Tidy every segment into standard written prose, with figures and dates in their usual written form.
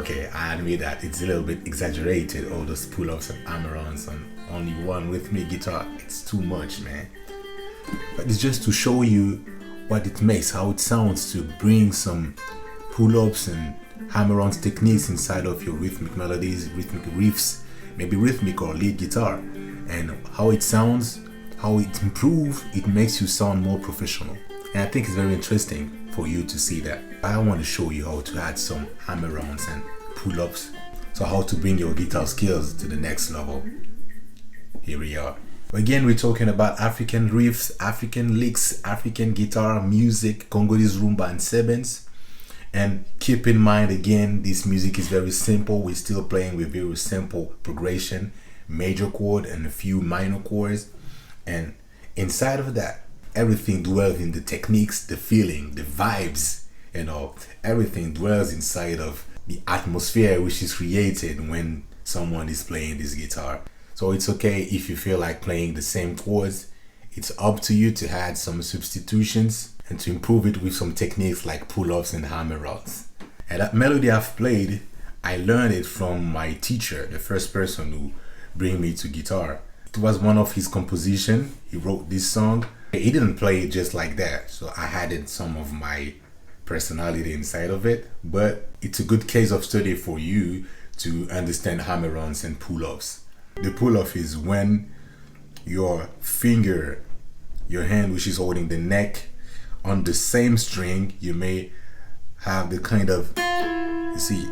Okay, I admit that it's a little bit exaggerated, all those pull-ups and hammer-ons on only one rhythmic guitar. It's too much, man. But it's just to show you what it makes, how it sounds, to bring some pull-ups and hammer-ons techniques inside of your rhythmic melodies, rhythmic riffs, maybe rhythmic or lead guitar, and how it sounds, how it improves, it makes you sound more professional. And I think it's very interesting for you to see that. I want to show you how to add some hammer-ons and pull-ups, so how to bring your guitar skills to the next level. Here we are. Again, we're talking about African riffs, African licks, African guitar music, Congolese Rumba and Sebens. And keep in mind, again, this music is very simple. We're still playing with very simple progression, major chord and a few minor chords. And inside of that, everything dwells in the techniques, the feeling, the vibes, everything dwells inside of the atmosphere which is created when someone is playing this guitar. So it's okay if you feel like playing the same chords. It's up to you to add some substitutions and to improve it with some techniques like pull-ups and hammer-ons. And that melody I've played, I learned it from my teacher, the first person who bring me to guitar. It was one of his composition. He wrote this song. He didn't play it just like that, so I added some of my personality inside of it. But it's a good case of study for you to understand hammer-ons and pull-ups. The pull-up is when your finger, your hand which is holding the neck on the same string, you may have the kind of, you see,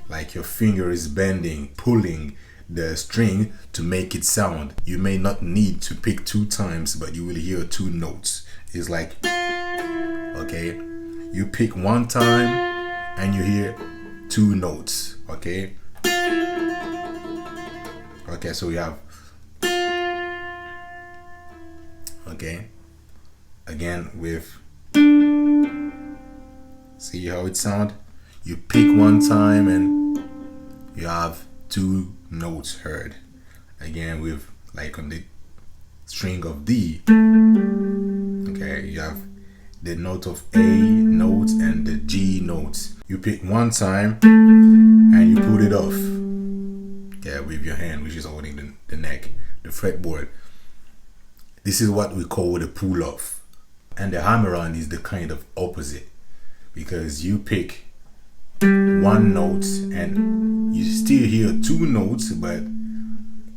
like your finger is bending, pulling the string to make it sound. You may not need to pick 2 times, but you will hear 2 notes. It's like, okay, you pick 1 time and you hear 2 notes, okay? Okay, so we have, okay, again with, see how it sound? You pick 1 time and you have 2 notes heard. Again with, like on the string of D, okay, you have the note of A notes and the G notes. You pick 1 time and you put it off, yeah, with your hand which is holding the neck, the fretboard. This is what we call the pull-off. And the hammer-on is the kind of opposite, because you pick 1 note and you still hear 2 notes, but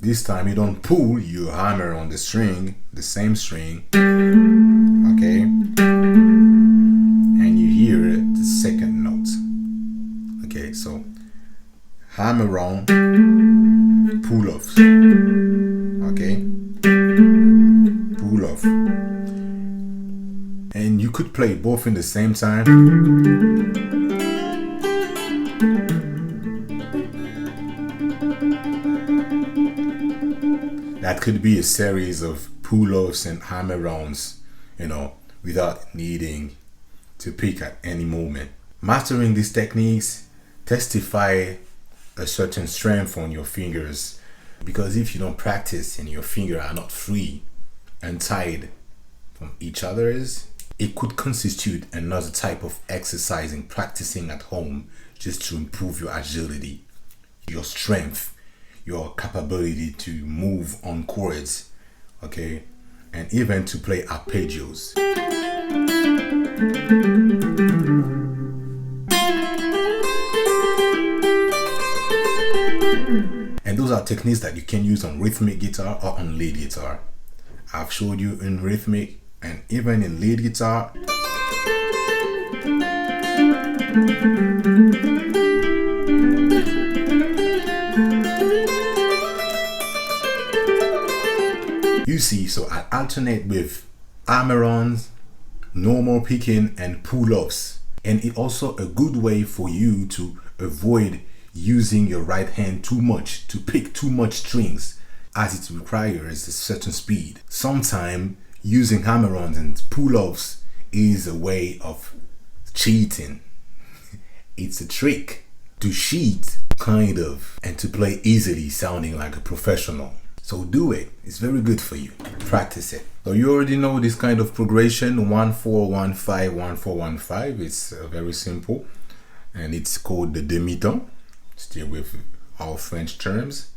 this time you don't pull, you hammer on the string, the same string, okay, and you hear the second note. Okay, so hammer on, pull-offs, okay, pull-off. And you could play both in the same time. That could be a series of pull-offs and hammer-ons, without needing to pick at any moment. Mastering these techniques testify a certain strength on your fingers, because if you don't practice and your fingers are not free and tied from each other's, it could constitute another type of exercising, practicing at home, just to improve your agility, your strength, your capability to move on chords, okay, and even to play arpeggios. And those are techniques that you can use on rhythmic guitar or on lead guitar. I've showed you in rhythmic and even in lead guitar. you see, so I alternate with hammer-ons, normal picking, and pull-ups. And it's also a good way for you to avoid using your right hand too much, to pick too much strings, as it requires a certain speed. Sometimes using hammer-ons and pull-ups is a way of cheating. It's a trick to cheat, kind of, and to play easily, sounding like a professional. So do it. It's very good for you. Practice it. So you already know this kind of progression, 1-4-1-5, 1-4-1-5. It's very simple, and it's called the demi-ton. Still with our French terms.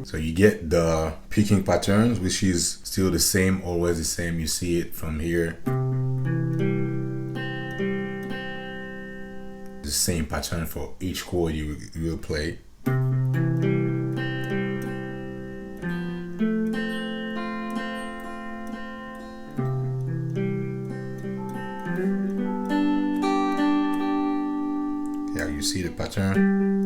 So you get the picking patterns, which is still the same, always the same. You see it from here. The same pattern for each chord you will play. Yeah, you see the pattern.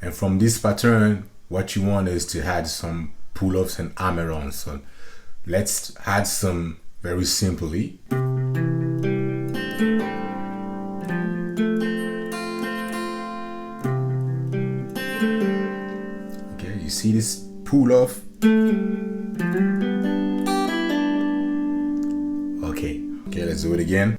And from this pattern, what you want is to add some pull-ups and hammer-ons. So let's add some very simply. Okay, you see this pull-off? Okay, let's do it again.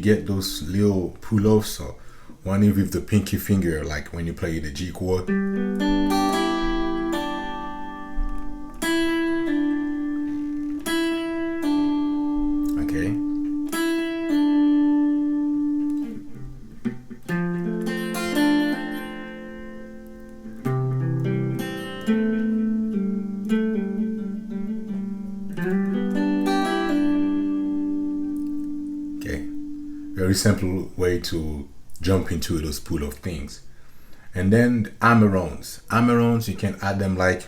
Get those little pull-offs, or one with the pinky finger, like when you play the G chord. Okay. Very simple way to jump into those pull-off things. And then the hammer-ons. Hammer-ons, you can add them like,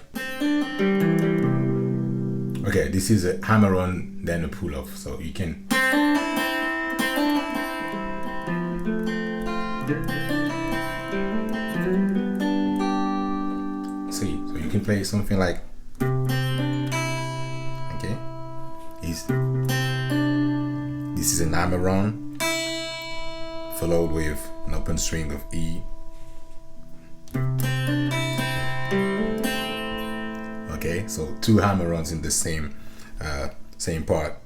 okay, this is a hammer-on, then a pull-off. So you can, see, so you can play something like, okay, this is an hammer-on, followed with an open string of E. Okay, so two hammer-ons in the same part.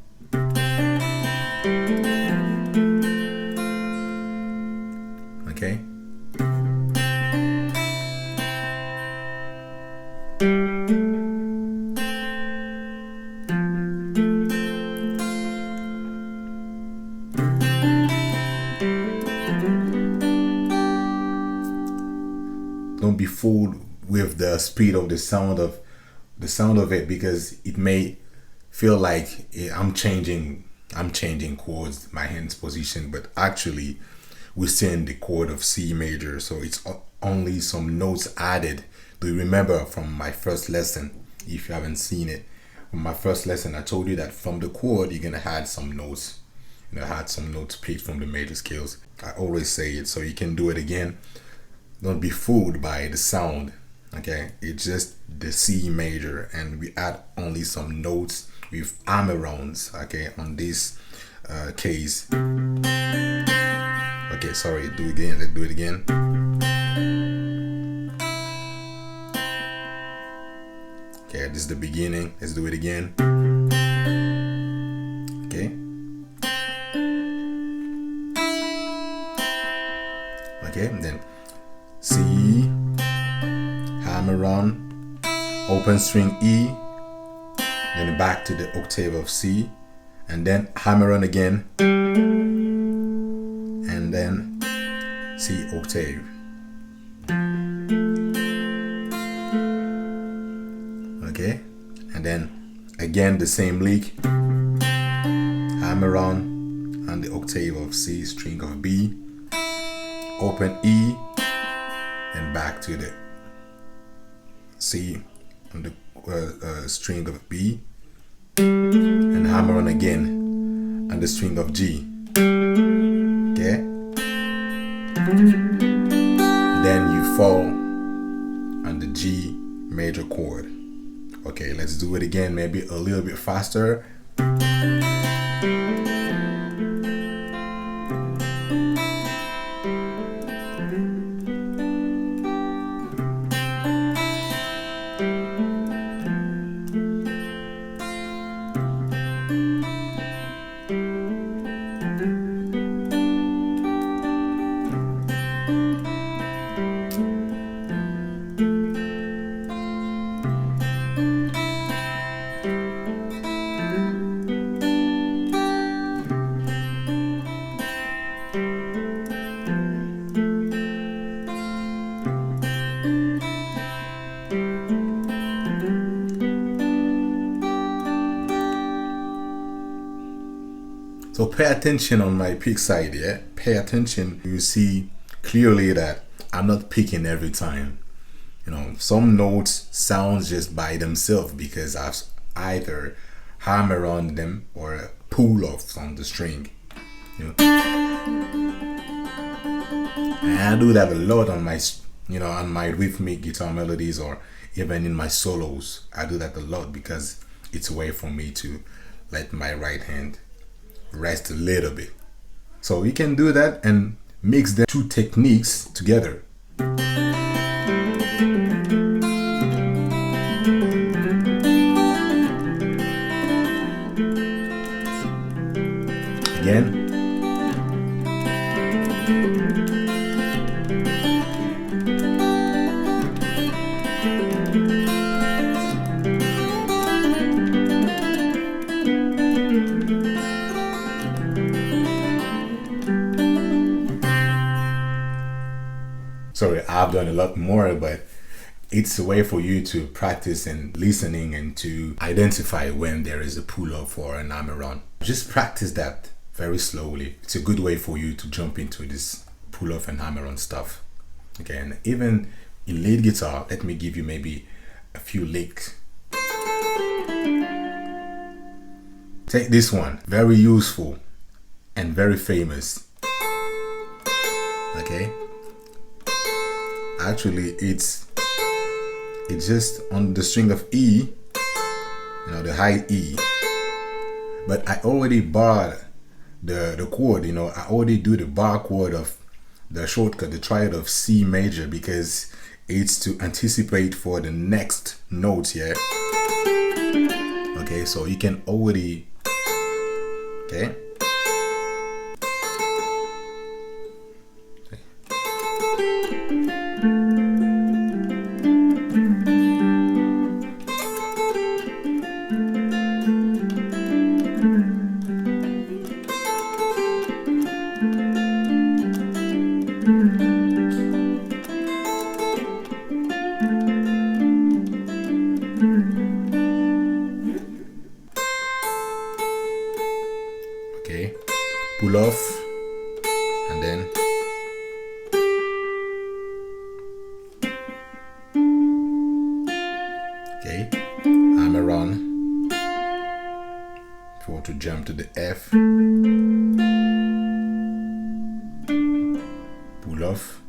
Okay. Don't be fooled with the speed of the sound of it, because it may feel like I'm changing chords, my hand's position, but actually we're still in the chord of C major, so only some notes added. Do you remember from my first lesson? If you haven't seen it, from my first lesson, I told you that from the chord you're gonna add some notes. Add some notes picked from the major scales. I always say it, so you can do it again. Don't be fooled by the sound. Okay, it's just the C major, and we add only some notes with hammer-ons. Okay, on this case. Okay, sorry. Do it again. Let's do it again. Okay, this is the beginning. Let's do it again. Okay. Okay, and then C, hammer on, open string E, then back to the octave of C, and then hammer on again, and then C octave. Okay, and then again the same lick, hammer on the octave of C, string of B, open E, and back to the C on the string of B, and hammer on again on the string of G. Okay, then you fall on the G major chord. Okay, let's do it again, maybe a little bit faster. So pay attention on my pick side, yeah? Pay attention. You see clearly that I'm not picking every time. Some notes sounds just by themselves because I've either hammer on them or pull off on the string. And I do that a lot on my, on my rhythmic guitar melodies, or even in my solos. I do that a lot because it's a way for me to let my right hand rest a little bit. So you can do that and mix the two techniques together. Again. Sorry, I've done a lot more, but it's a way for you to practice and listening and to identify when there is a pull-off or an hammer on. Just practice that very slowly. It's a good way for you to jump into this pull-off and hammer on stuff. Okay, and even in lead guitar, let me give you maybe a few licks. Take this one, very useful and very famous. Okay. Actually, it's just on the string of E, the high E. But I already barred the chord, I already do the bar chord of the shortcut, the triad of C major, because it's to anticipate for the next notes here. Okay, so you can already, okay. Okay, pull off, and then for to jump to the F, pull off,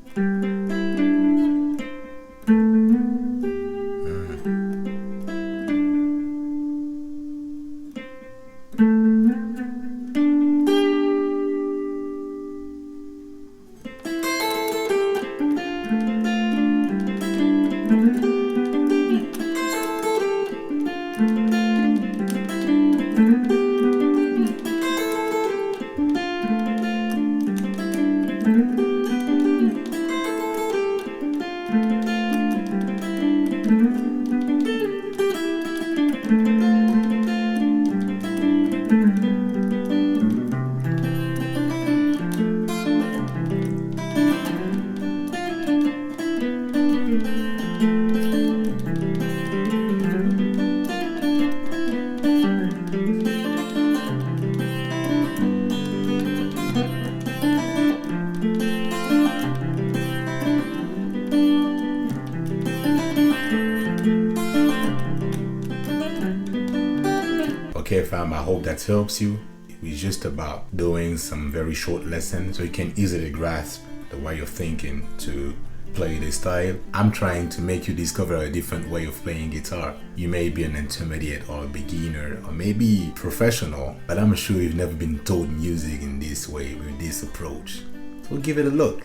Okay fam, I hope that helps you. It's just about doing some very short lessons so you can easily grasp the way of thinking to play this style. I'm trying to make you discover a different way of playing guitar. You may be an intermediate or a beginner or maybe professional, but I'm sure you've never been taught music in this way with this approach. So give it a look.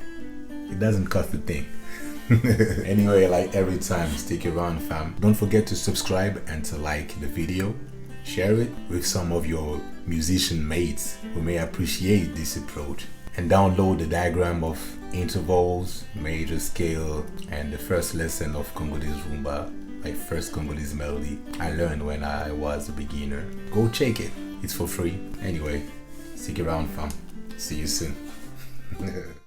It doesn't cost a thing. Anyway, like every time, stick around fam. Don't forget to subscribe and to like the video. Share it with some of your musician mates who may appreciate this approach, and download the diagram of intervals, major scale, and the first lesson of Congolese Rumba, my first Congolese melody I learned when I was a beginner. Go check it, it's for free. Anyway, stick around fam. See you soon.